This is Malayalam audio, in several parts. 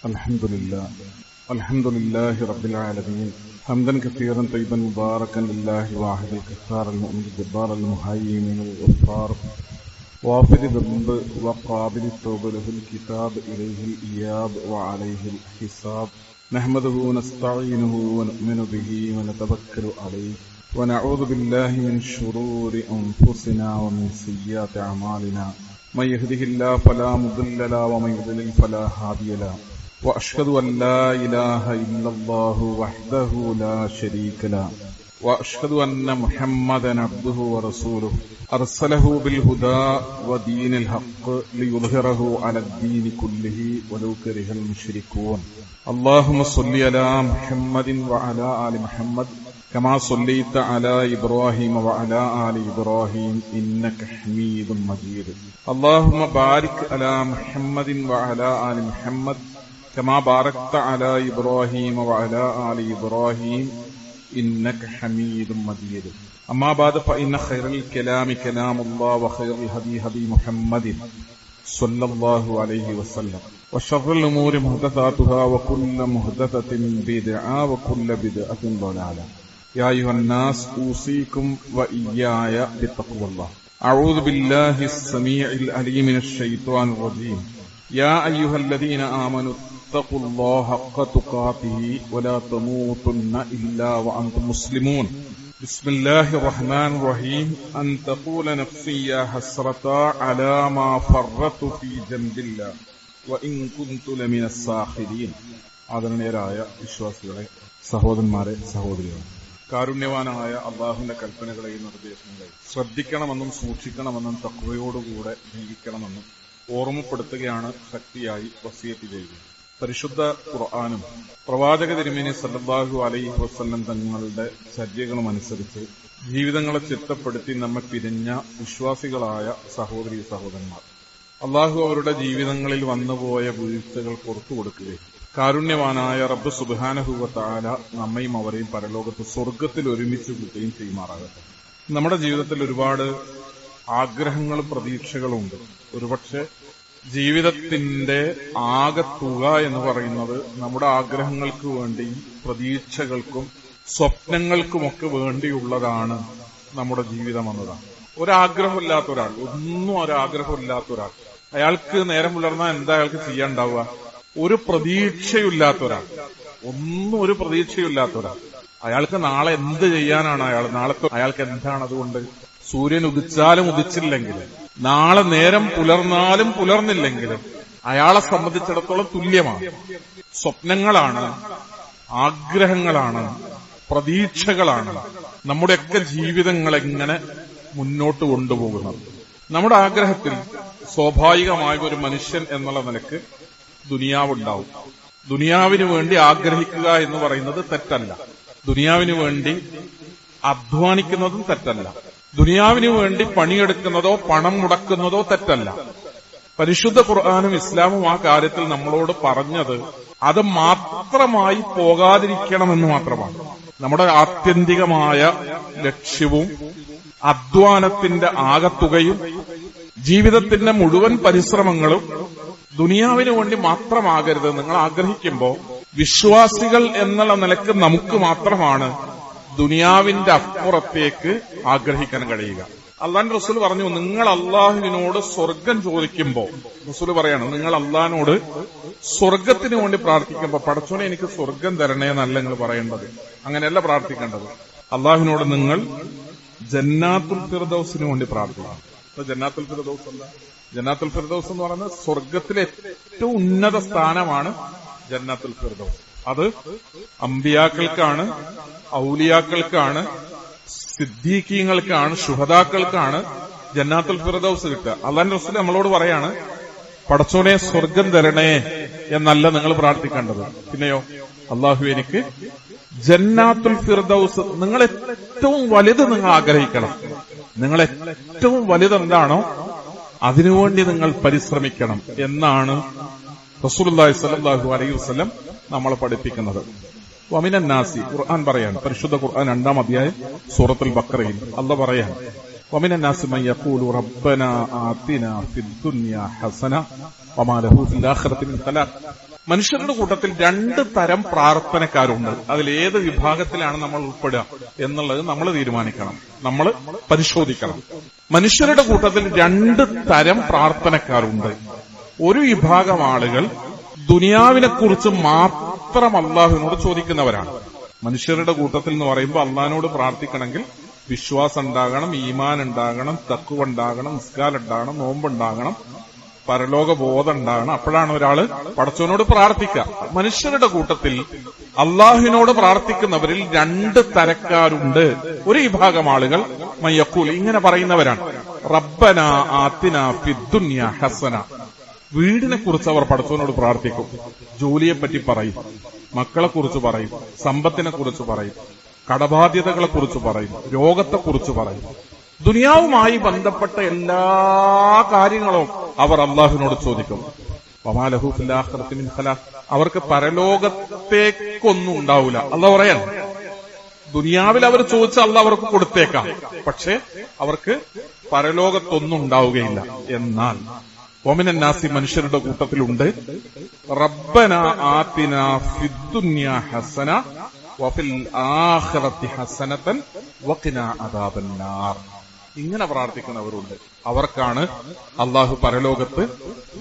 الحمد لله رب العالمين حمدا كثيرا طيبا مباركا لله واحد القهار المؤمن الجبار المهيمن الغفار غافر الذنب وقابل التوب له الكتاب إليه الإياب وعليه الحساب نحمده ونستعينه ونؤمن به ونتوكل عليه ونعوذ بالله من شرور أنفسنا ومن سيئات أعمالنا من يهده الله فلا مضل له ومن يضلل فلا هادي له وأشهد أن لا إله إلا الله وحده لا شريك له وأشهد أن محمدا عبده ورسوله أرسله بالهدى ودين الحق ليظهره على الدين كله ولو كره المشركون اللهم صل على محمد وعلى آل محمد كما صليت على إبراهيم وعلى آل إبراهيم إنك حميد مجيد اللهم بارك على محمد وعلى آل محمد كما باركت على إبراهيم وعلى آل إبراهيم إنك حميد مجيد أما بعد فإن خير الكلام كلام الله وخير الهدي هدي محمد صلى الله عليه وسلم وشر الأمور محدثاتها وكل محدثة بدعة وكل بدعة ضلالة يا أيها الناس أوصيكم وإياي بتقوى الله أعوذ بالله السميع العليم من الشيطان الرجيم يا أيها الذين آمنوا اتقوا الله حق تقاته ولا تموتن إلا وأنتم مسلمون بسم الله الرحمن الرحيم أن تقول نفسي يا حسرة على ما فرطت في جنب الله وإن كنت لمن الساخرين ആദരണീയരായ വിശ്വാസികളെ, സഹോദരന്മാരെ, സഹോദരികളെ, കാരുണ്യവാനായ അള്ളാഹുവിന്റെ കൽപ്പനകളെയും നിർദ്ദേശങ്ങളെയും ശ്രദ്ധിക്കണമെന്നും സൂക്ഷിക്കണമെന്നും തഖ്വയോടുകൂടെ ജീവിക്കണമെന്നും ഓർമ്മപ്പെടുത്തുകയാണ് ശക്തിയായി വസിയത്ത് ചെയ്യുക. പരിശുദ്ധ ഖുർആനും പ്രവാചക തിരുമേനി സല്ലല്ലാഹു അലൈഹി വസല്ലം തങ്ങളുടെ ചര്യകളും അനുസരിച്ച് ജീവിതങ്ങളെ ചിട്ടപ്പെടുത്തി നമ്മെ പിരിഞ്ഞ വിശ്വാസികളായ സഹോദരീ സഹോദരന്മാർ, അള്ളാഹു അവരുടെ ജീവിതങ്ങളിൽ വന്നുപോയ വീഴ്ചകൾ പുറത്തു കൊടുക്കുകയും കാരുണ്യവാനായ റബ്ബ് സുബ്ഹാനഹു വ തആല നമ്മയും അവരെയും പരലോകത്ത് സ്വർഗത്തിൽ ഒരുമിച്ച് കൂട്ടുകയും ചെയ്യുമാറാകട്ടെ. നമ്മുടെ ജീവിതത്തിൽ ഒരുപാട് ആഗ്രഹങ്ങളും പ്രതീക്ഷകളുണ്ട്. ഒരുപക്ഷെ ജീവിതത്തിന്റെ ആകത്തുക എന്ന് പറയുന്നത് നമ്മുടെ ആഗ്രഹങ്ങൾക്ക് വേണ്ടിയും പ്രതീക്ഷകൾക്കും സ്വപ്നങ്ങൾക്കുമൊക്കെ വേണ്ടിയുള്ളതാണ് നമ്മുടെ ജീവിതം എന്നതാണ്. ഒരാഗ്രഹമില്ലാത്ത ഒരാൾ, ഒരാഗ്രഹമില്ലാത്ത ഒരാൾ, അയാൾക്ക് നേരം പുലർന്നാൽ എന്താ അയാൾക്ക് ചെയ്യാണ്ടാവുക? ഒരു പ്രതീക്ഷയില്ലാത്ത ഒരാൾ, ഒരു പ്രതീക്ഷയില്ലാത്ത ഒരാൾ, അയാൾക്ക് നാളെ എന്ത് ചെയ്യാനാണ്? നാളത്തെ അയാൾക്ക് എന്താണ്? അതുകൊണ്ട് സൂര്യൻ ഉദിച്ചാലും ഉദിച്ചില്ലെങ്കിലും, നാളെ നേരം പുലർന്നാലും പുലർന്നില്ലെങ്കിലും അയാളെ സംബന്ധിച്ചിടത്തോളം തുല്യമാണ്. സ്വപ്നങ്ങളാണ്, ആഗ്രഹങ്ങളാണ്, പ്രതീക്ഷകളാണ് നമ്മുടെയൊക്കെ ജീവിതങ്ങളെങ്ങനെ മുന്നോട്ട് കൊണ്ടുപോകുന്നത്. നമ്മുടെ ആഗ്രഹത്തിൽ സ്വാഭാവികമായ ഒരു മനുഷ്യൻ എന്നുള്ള നിലക്ക് ദുനിയാവുണ്ടാവും. ദുനിയാവിന് വേണ്ടി ആഗ്രഹിക്കുക എന്ന് പറയുന്നത് തെറ്റല്ല. ദുനിയാവിന് വേണ്ടി അധ്വാനിക്കുന്നതും തെറ്റല്ല. ദുനിയാവിന് വേണ്ടി പണിയെടുക്കുന്നതോ പണം മുടക്കുന്നതോ തെറ്റല്ല. പരിശുദ്ധ ഖുർആനും ഇസ്ലാമും ആ കാര്യത്തിൽ നമ്മളോട് പറഞ്ഞത് അത് മാത്രമായി പോകാതിരിക്കണമെന്ന് മാത്രമാണ്. നമ്മുടെ ആത്യന്തികമായ ലക്ഷ്യവും അധ്വാനത്തിന്റെ ആകത്തുകയും ജീവിതത്തിന്റെ മുഴുവൻ പരിശ്രമങ്ങളും ദുനിയാവിന് വേണ്ടി മാത്രമാകരുത്. നിങ്ങൾ ആഗ്രഹിക്കുമ്പോൾ വിശ്വാസികൾ എന്നുള്ള നിലക്ക് നമുക്ക് മാത്രമാണ് ദുനിയാവിന്റെ അപ്പുറത്തേക്ക് ആഗ്രഹിക്കാൻ കഴിയുക. അള്ളാഹുവിന്റെ റസൂൽ പറഞ്ഞു, നിങ്ങൾ അള്ളാഹുവിനോട് സ്വർഗം ചോദിക്കുമ്പോൾ, റസൂൽ പറയാണ്, നിങ്ങൾ അള്ളാഹിനോട് സ്വർഗത്തിന് വേണ്ടി പ്രാർത്ഥിക്കുമ്പോൾ, പടച്ചോനെ എനിക്ക് സ്വർഗം തരണേ എന്നല്ല നിങ്ങൾ പറയേണ്ടത്. അങ്ങനെയല്ല പ്രാർത്ഥിക്കേണ്ടത്. അള്ളാഹുവിനോട് നിങ്ങൾ ജന്നാത്തുൽ ഫിർദൗസിന് വേണ്ടി പ്രാർത്ഥിക്കണം. ജന്നാത്തുൽ ഫിർദൗസ് എന്താ? ജന്നാത്തുൽ ഫിർദൗസ് എന്ന് പറയുന്നത് സ്വർഗത്തിലെ ഏറ്റവും ഉന്നത സ്ഥാനമാണ് ജന്നാത്തുൽ ഫിർദൗസ്. അത് അമ്പിയാക്കൾക്കാണ്, ഔലിയാക്കൾക്കാണ്, സിദ്ദീഖീങ്ങൾക്കാണ്, ശുഹദാക്കൾക്കാണ് ജന്നാത്തുൽ ഫിർദൗസ് കിട്ടുക. അല്ലാഹുവിന്റെ റസൂൽ നമ്മളോട് പറയാണ്, പടച്ചോനെ സ്വർഗം തരണേ എന്നല്ല നിങ്ങൾ പ്രാർത്ഥിക്കേണ്ടത്. പിന്നെയോ, അള്ളാഹു എനിക്ക് ജന്നാത്തുൽ ഫിർദൗസ്, നിങ്ങൾ ഏറ്റവും വലുത് നിങ്ങൾ ആഗ്രഹിക്കണം. നിങ്ങൾ ഏറ്റവും വലുത് എന്താണോ അതിനുവേണ്ടി നിങ്ങൾ പരിശ്രമിക്കണം എന്നാണ് റസൂലുള്ളാഹി സ്വല്ലല്ലാഹു അലൈഹി വസല്ലം നമ്മളെ പഠിപ്പിക്കുന്നത്. വമിനൻ നാസി, ഖുർആൻ പറയാണ്, പരിശുദ്ധ ഖുർആൻ 2-ാം അധ്യായം സൂറത്തുൽ ബഖറയിൽ അല്ലാഹു പറയാണ്, വമിനൻ നാസി മൻ യഖൂലു റബ്ബനാ ആതിനാ ഫിദ് ദുനിയാ ഹസന വമാ ലഹു ഫിൽ ആഖിറതി മിൻ ഖലാഖ്. മനുഷ്യരുടെ കൂട്ടത്തിൽ 2 തരം പ്രാർത്ഥനക്കാരുണ്ട്. അതിലേത് വിഭാഗത്തിലാണ് നമ്മൾ ഉൾപ്പെടുക എന്നുള്ളത് നമ്മൾ തീരുമാനിക്കണം, നമ്മൾ പരിശോധിക്കണം. മനുഷ്യരുടെ കൂട്ടത്തിൽ 2 തരം പ്രാർത്ഥനക്കാരുണ്ട്. ഒരു വിഭാഗം ആളുകൾ ദുനിയാവിനെക്കുറിച്ച് മാത്രം അള്ളാഹുവിനോട് ചോദിക്കുന്നവരാണ്. മനുഷ്യരുടെ കൂട്ടത്തിൽ എന്ന് പറയുമ്പോൾ അള്ളാഹിനോട് പ്രാർത്ഥിക്കണമെങ്കിൽ വിശ്വാസം ഉണ്ടാകണം, ഈമാൻ ഉണ്ടാകണം, തഖ്വ ഉണ്ടാകണം, നിസ്കാരം ഉണ്ടാകണം, നോമ്പുണ്ടാകണം, പരലോക ബോധം ഉണ്ടാകണം. അപ്പോഴാണ് ഒരാള് പടച്ചവനോട് പ്രാർത്ഥിക്കുക. മനുഷ്യരുടെ കൂട്ടത്തിൽ അള്ളാഹുവിനോട് പ്രാർത്ഥിക്കുന്നവരിൽ 2 തരക്കാരുണ്ട്. ഒരു വിഭാഗം ആളുകൾ മയ്യഖൂൽ ഇങ്ങനെ പറയുന്നവരാണ്, റബ്ബന ആതിനാ ഫിദ്ദുനിയ ഹസന. വീടിനെ കുറിച്ച് അവർ പടച്ചവനോട് പ്രാർത്ഥിക്കും, ജോലിയെപ്പറ്റി പറയും, മക്കളെ കുറിച്ച് പറയും, സമ്പത്തിനെ കുറിച്ച് പറയും, കടബാധ്യതകളെ കുറിച്ച് പറയും, രോഗത്തെക്കുറിച്ച് പറയും. ദുനിയാവുമായി ബന്ധപ്പെട്ട എല്ലാ കാര്യങ്ങളും അവർ അള്ളാഹുവിനോട് ചോദിക്കും. വമാലഹു ഫിൽ ആഖിറതി മിൻ ഖലാഖ്. അവർക്ക് പരലോകത്തേക്കൊന്നും ഉണ്ടാവില്ല. അള്ളാഹു പറയാൻ, ദുനിയാവിൽ അവർ ചോദിച്ച അള്ളാഹ് അവർക്ക് കൊടുത്തേക്കാം, പക്ഷെ അവർക്ക് പരലോകത്തൊന്നും ഉണ്ടാവുകയില്ല. എന്നാൽ വമിനന്നാസി മനുഷ്യരുടെ കൂട്ടത്തിലുണ്ട് റബ്ബന ആതിനാ ഫിദ്ദുനിയ ഹസന വഫിൽ ആഖിറതി ഹസനതൻ വഖിനാ അദാബന്നാർ. ഇങ്ങനെ പ്രാർത്ഥിക്കുന്നവരുണ്ട്. അവർക്കാണ് അള്ളാഹു പരലോകത്ത്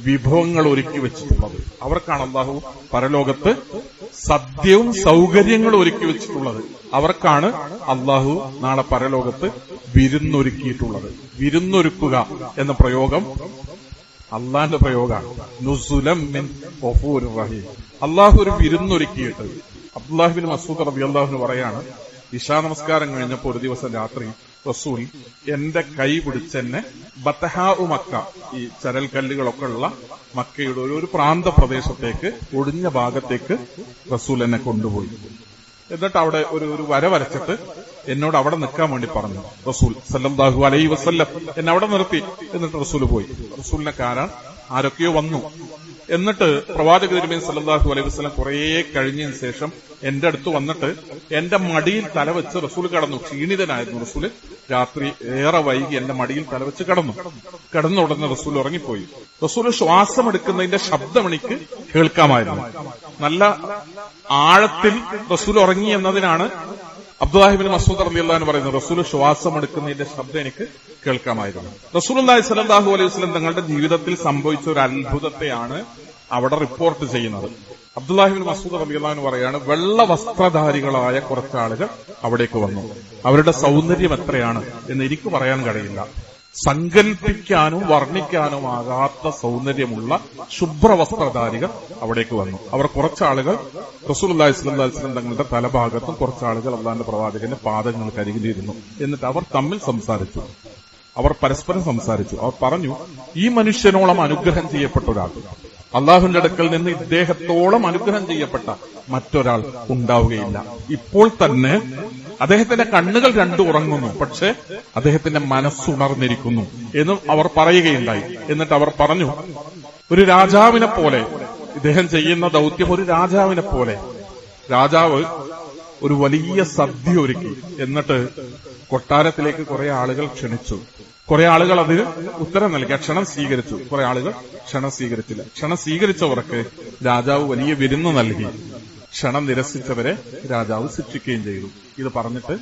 വിഭവങ്ങൾ ഒരുക്കി വെച്ചിട്ടുള്ളത്. അവർക്കാണ് അള്ളാഹു പരലോകത്ത് സദ്യവും സൗകര്യങ്ങളും ഒരുക്കി വെച്ചിട്ടുള്ളത്. അവർക്കാണ് അള്ളാഹു നാളെ പരലോകത്ത് വിരുന്നൊരുക്കിയിട്ടുള്ളത്. വിരുന്നൊരുക്കുക എന്ന പ്രയോഗം അള്ളാന്റെ പ്രയോഗമാണ്. നുസുലം മിൻ ഗഫൂരിർ റഹീം. അള്ളാഹു ഒരു വിരുന്നൊരുക്കിയിട്ട്. അബ്ദുല്ലാഹി ബിൻ മസ്ഊദ് റളിയല്ലാഹു പറയാണ്, ഇശാ നമസ്കാരം കഴിഞ്ഞപ്പോൾ ഒരു ദിവസം രാത്രി റസൂൽ എന്റെ കൈ പിടിച്ചെന്നെ ബത്തഹാ മക്ക, ഈ ചരൽക്കല്ലുകളൊക്കെ ഉള്ള മക്കയുടെ ഒരു പ്രാന്ത പ്രദേശത്തേക്ക്, ഒടിഞ്ഞ ഭാഗത്തേക്ക് റസൂൽ എന്നെ കൊണ്ടുപോയി. എന്നിട്ട് അവിടെ ഒരു വര വരച്ചിട്ട് എന്നോട് അവിടെ നിൽക്കാൻ വേണ്ടി പറഞ്ഞു. റസൂൽ സല്ലല്ലാഹു അലൈഹി വസല്ലം എന്നെ അവിടെ നിർത്തി. എന്നിട്ട് റസൂൽ പോയി. റസൂലിനെ കാണാൻ ആരൊക്കെയോ വന്നു. എന്നിട്ട് പ്രവാചക തിരുമേനി സല്ലല്ലാഹു അലൈഹി വസല്ലം കുറെ കഴിഞ്ഞതിന് ശേഷം എന്റെ അടുത്ത് വന്നിട്ട് എന്റെ മടിയിൽ തലവെച്ച് റസൂൽ കടന്നു. ക്ഷീണിതനായിരുന്നു റസൂൽ. രാത്രി ഏറെ വൈകി എന്റെ മടിയിൽ തലവെച്ച് കടന്ന ഉടനെ റസൂൽ ഉറങ്ങിപ്പോയി. റസൂൽ ശ്വാസം എടുക്കുന്നതിന്റെ ശബ്ദം എനിക്ക് കേൾക്കാമായിരുന്നു. നല്ല ആഴത്തിൽ റസൂൽ ഉറങ്ങി എന്നതിനാണ് അബ്ദുല്ലാഹി ബിൻ മസ്ഊദ് റളിയല്ലാഹു അൻഹു പറയുന്നത്, റസൂൽ ശ്വാസം എടുക്കുന്നതിന്റെ ശബ്ദം എനിക്ക് കേൾക്കാമായിരുന്നു. റസൂലുള്ളാഹി സ്വല്ലല്ലാഹു അലൈഹി വസല്ലം തങ്ങളുടെ ജീവിതത്തിൽ സംഭവിച്ച ഒരു അത്ഭുതത്തെയാണ് അവിടെ റിപ്പോർട്ട് ചെയ്യുന്നത്. അബ്ദുല്ലാഹി ബിൻ മസ്ഊദ് റളിയല്ലാഹു അൻഹു പറയാണ്, വെള്ള വസ്ത്രധാരികളായ കുറച്ചാളുകൾ അവിടേക്ക് വന്നു. അവരുടെ സൗന്ദര്യം എത്രയാണ് എന്ന് എനിക്ക് പറയാൻ കഴിയില്ല. സങ്കല്പിക്കാനും വർണ്ണിക്കാനുമാകാത്ത സൗന്ദര്യമുള്ള ശുഭ്രവസ്ത്രധാരികൾ അവിടേക്ക് വന്നു. അവർ കുറച്ചാളുകൾ റസൂലുള്ളാഹി സ്വല്ലല്ലാഹു അലൈഹി വസല്ലം തങ്ങളുടെ തലഭാഗത്തും കുറച്ചാളുകൾ അല്ലാഹുവിന്റെ പ്രവാചകന്റെ പാദങ്ങൾക്കരികിലിരുന്നു. എന്നിട്ട് അവർ തമ്മിൽ സംസാരിച്ചു. അവർ പരസ്പരം സംസാരിച്ചു. അവർ പറഞ്ഞു, ഈ മനുഷ്യനോളം അനുഗ്രഹം ചെയ്യപ്പെട്ട ഒരാൾ, അള്ളാഹുവിന്റെ അടുക്കൽ നിന്ന് ഇദ്ദേഹത്തോളം അനുഗ്രഹം ചെയ്യപ്പെട്ട മറ്റൊരാൾ ഉണ്ടാവുകയില്ല. ഇപ്പോൾ തന്നെ അദ്ദേഹത്തിന്റെ കണ്ണുകൾ രണ്ടും ഉറങ്ങുന്നു, പക്ഷെ അദ്ദേഹത്തിന്റെ മനസ്സുണർന്നിരിക്കുന്നു എന്ന് അവർ പറയുകയുണ്ടായി. എന്നിട്ട് അവർ പറഞ്ഞു, ഒരു രാജാവിനെ പോലെ ഇദ്ദേഹം ചെയ്യുന്ന ദൗത്യം ഒരു രാജാവിനെ പോലെ. രാജാവ് ഒരു വലിയ സദ്യ ഒരുക്കി. എന്നിട്ട് കൊട്ടാരത്തിലേക്ക് കുറെ ആളുകൾ ക്ഷണിച്ചു. കുറെ ആളുകൾ അതിന് ഉത്തരം നൽകി, ക്ഷണം സ്വീകരിച്ചു. കുറെ ആളുകൾ ക്ഷണം സ്വീകരിച്ചില്ല. ക്ഷണം സ്വീകരിച്ചവർക്ക് രാജാവ് വലിയ വിരുന്ന് നൽകി. ക്ഷണം നിരസിച്ചവരെ രാജാവ് ശിക്ഷിക്കുകയും ചെയ്തു. ഇത് പറഞ്ഞിട്ട്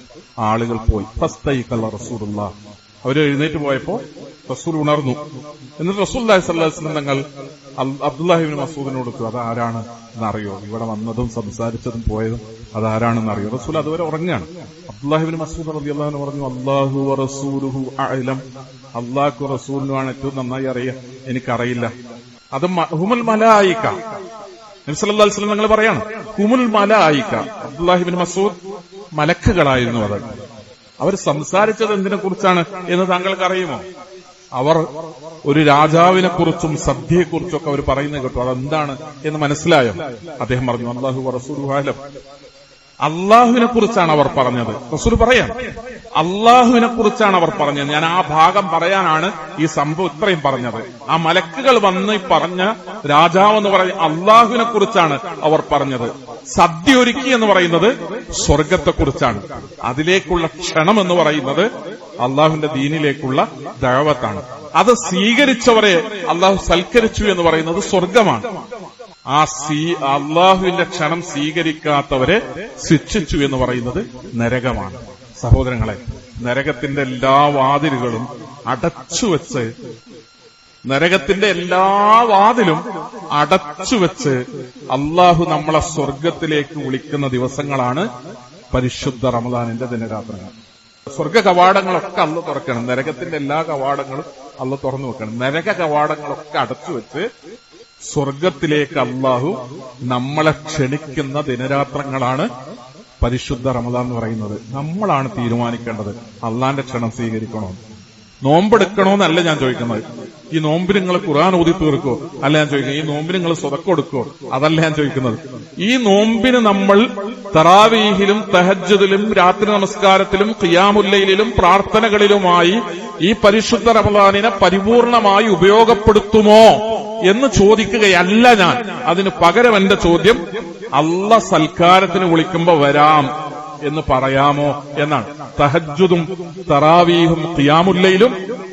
ആളുകൾ പോയി. ഫസ്തൈഖല റസൂലുള്ളാഹ്. അവര് എഴുന്നേറ്റ് പോയപ്പോ റസൂൽ ഉണർന്നു. എന്നിട്ട് റസൂലുള്ളാഹി സ്വല്ലല്ലാഹു അലൈഹി വസല്ലം തങ്ങൾ അബ്ദുല്ലാഹി ബിൻ മസ്ഊദിനോട് അതാരാണ് എന്നറിയോ, ഇവിടെ വന്നതും സംസാരിച്ചതും പോയതും അതാരാണെന്നറിയോ? റസൂൽ അതുവരെ ഉറങ്ങാണ്. അബ്ദുല്ലാഹി ബിൻ മസ്ഊദ് റളിയല്ലാഹു അൻഹു പറഞ്ഞു, അല്ലാഹു വറസൂലുഹു അഅലം. അല്ലാഹു റസൂലിനുമാണ് ഏറ്റവും നന്നായി അറിയാം, എനിക്കറിയില്ല. അത് ഹുമുൽ മലായിക. നബി സല്ലല്ലാഹു അലൈഹി വസല്ലം തങ്ങൾ പറയാണ്, ഹുമുൽ മലായിക. അബ്ദുല്ലാഹി ബിൻ മസ്ഊദ് മലക്കുകളായിരുന്നു. അത് അവർ സംസാരിച്ചത് എന്തിനെ കുറിച്ചാണ് എന്ന് താങ്കൾക്ക് അറിയുമോ? അവർ ഒരു രാജാവിനെ കുറിച്ചും സദ്യയെക്കുറിച്ചും ഒക്കെ അവർ പറയുന്നത് കേട്ടു. അതെന്താണ് എന്ന് മനസ്സിലായോ? അദ്ദേഹം പറഞ്ഞു, അല്ലാഹു വറസൂലുഹു അഅലം. അള്ളാഹുവിനെ കുറിച്ചാണ് അവർ പറഞ്ഞത്. റസൂൽ പറയാം, അള്ളാഹുവിനെ കുറിച്ചാണ് അവർ പറഞ്ഞത്. ഞാൻ ആ ഭാഗം പറയാനാണ് ഈ സംഭവം ഇത്രയും പറഞ്ഞത്. ആ മലക്കുകൾ വന്ന് പറഞ്ഞ രാജാവെന്ന് പറഞ്ഞ അള്ളാഹുവിനെ കുറിച്ചാണ് അവർ പറഞ്ഞത്. സദ്യ ഒരുക്കി എന്ന് പറയുന്നത് സ്വർഗത്തെക്കുറിച്ചാണ്. അതിലേക്കുള്ള ക്ഷണം എന്ന് പറയുന്നത് അള്ളാഹുവിന്റെ ദീനിലേക്കുള്ള ദഅവത്താണ്. അത് സ്വീകരിച്ചവരെ അള്ളാഹു സൽക്കരിച്ചു എന്ന് പറയുന്നത് സ്വർഗമാണ്. അള്ളാഹുവിന്റെ ക്ഷണം സ്വീകരിക്കാത്തവരെ ശിക്ഷിച്ചു എന്ന് പറയുന്നത് നരകമാണ്. സഹോദരങ്ങളെ, നരകത്തിന്റെ എല്ലാ വാതിലുകളും അടച്ചുവെച്ച്, നരകത്തിന്റെ എല്ലാ വാതിലും അടച്ചുവെച്ച് അള്ളാഹു നമ്മളെ സ്വർഗത്തിലേക്ക് വിളിക്കുന്ന ദിവസങ്ങളാണ് പരിശുദ്ധ റമദാനിന്റെ ദിനരാത്രങ്ങൾ. സ്വർഗ കവാടങ്ങളൊക്കെ അള്ള തുറക്കണം, നരകത്തിന്റെ എല്ലാ കവാടങ്ങളും അള്ള തുറന്നു വെക്കണം. നരക കവാടങ്ങളൊക്കെ അടച്ചുവെച്ച് സ്വർഗത്തിലേക്ക് അള്ളാഹു നമ്മളെ ക്ഷണിക്കുന്ന ദിനരാത്രങ്ങളാണ് പരിശുദ്ധ റമദാൻ എന്ന് പറയുന്നത്. നമ്മളാണ് തീരുമാനിക്കേണ്ടത് അള്ളാന്റെ ക്ഷണം സ്വീകരിക്കണോ. നോമ്പെടുക്കണോന്നല്ല ഞാൻ ചോദിക്കുന്നത്. ഈ നോമ്പിന് നിങ്ങൾ ഖുർആൻ ഓതി തീർക്കോ അല്ല ഞാൻ ചോദിക്കുന്നത്. ഈ നോമ്പിന് നിങ്ങൾ സ്വതക്കം കൊടുക്കോ അതല്ല ഞാൻ ചോദിക്കുന്നത്. ഈ നോമ്പിന് നമ്മൾ തറാവീഹിലും തഹജ്ജുദിലും രാത്രി നമസ്കാരത്തിലും ഖിയാമുൽ ലൈലിലും പ്രാർത്ഥനകളിലുമായി ഈ പരിശുദ്ധ റമദാനിനെ പരിപൂർണമായി ഉപയോഗപ്പെടുത്തുമോ എന്ന് ചോദിക്കുകയല്ല ഞാൻ. അതിന് പകരം എന്റെ ചോദ്യം, അള്ള സൽക്കാരത്തിന് വിളിക്കുമ്പോ വരാം എന്ന് പറയാമോ എന്നാണ്. തഹജ്ജുദും തറാവീഹും ഖിയാമുൽ ലൈലും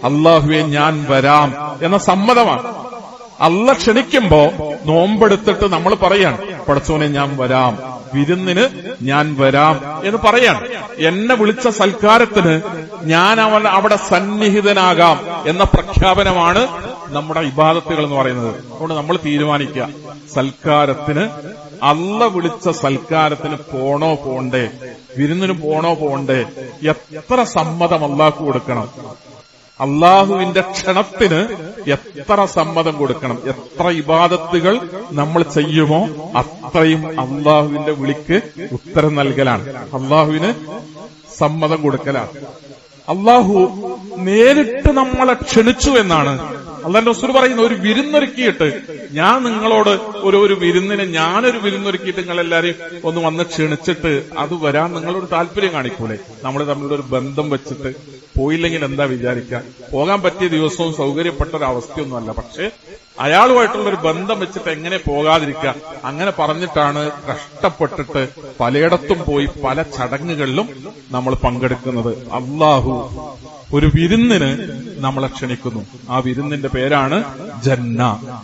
അള്ളാഹുവെ ഞാൻ വരാം എന്ന സമ്മതമാണ്. അള്ള ക്ഷണിക്കുമ്പോ നോമ്പെടുത്തിട്ട് നമ്മൾ പറയാണ്, പടച്ചോനെ ഞാൻ വരാം, വിരുന്നിന് ഞാൻ വരാം എന്ന് പറയാണ്. എന്നെ വിളിച്ച സൽക്കാരത്തിന് ഞാൻ അവിടെ സന്നിഹിതനാകാം എന്ന പ്രഖ്യാപനമാണ് നമ്മുടെ ഇബാദത്തുകൾ എന്ന് പറയുന്നത്. അതുകൊണ്ട് നമ്മൾ തീരുമാനിക്കുക, സൽക്കാരത്തിന്, അള്ള വിളിച്ച സൽക്കാരത്തിന് പോണോ പോണ്ടേ, വിരുന്നിന് പോണോ പോണ്ടേ, എത്ര സമ്മതം അള്ളാഹു കൊടുക്കണം, അള്ളാഹുവിന്റെ ക്ഷണത്തിന് എത്ര സമ്മതം കൊടുക്കണം, എത്ര ഇബാദത്തുകൾ നമ്മൾ ചെയ്യുമോ അത്രയും അള്ളാഹുവിന്റെ വിളിക്ക് ഉത്തരം നൽകലാണ്, അള്ളാഹുവിന് സമ്മതം കൊടുക്കലാണ്. അള്ളാഹു നേരിട്ട് നമ്മളെ ക്ഷണിച്ചു എന്നാണ് അള്ളാഹുവിന്റെ റസൂൽ പറയുന്ന. ഒരു വിരുന്നൊരുക്കിയിട്ട് ഞാൻ നിങ്ങളോട് ഒരു വിരുന്നിന് ഞാനൊരു വിരുന്നൊരുക്കിയിട്ട് നിങ്ങൾ എല്ലാരെയും ഒന്ന് വന്ന് ക്ഷണിച്ചിട്ട് അത് വരാൻ നിങ്ങളൊരു താല്പര്യം കാണിക്കൂലേ? നമ്മൾ തമ്മിലുള്ള ഒരു ബന്ധം വെച്ചിട്ട് പോയില്ലെങ്കിൽ എന്താ വിചാരിക്കാൻ? പോകാൻ പറ്റിയ ദിവസവും സൗകര്യപ്പെട്ട ഒരു അവസ്ഥയൊന്നുമല്ല. പക്ഷെ അയാളുമായിട്ടുള്ളൊരു ബന്ധം വെച്ചിട്ട് എങ്ങനെ പോകാതിരിക്കുക? അങ്ങനെ പറഞ്ഞിട്ടാണ് കഷ്ടപ്പെട്ടിട്ട് പലയിടത്തും പോയി പല ചടങ്ങുകളിലും നമ്മൾ പങ്കെടുക്കുന്നത്. അള്ളാഹു ഒരു വിരുന്നിന് നമ്മളെ ക്ഷണിക്കുന്നു. ആ വിരുന്നിന്റെ പേരാണ് ജന്ന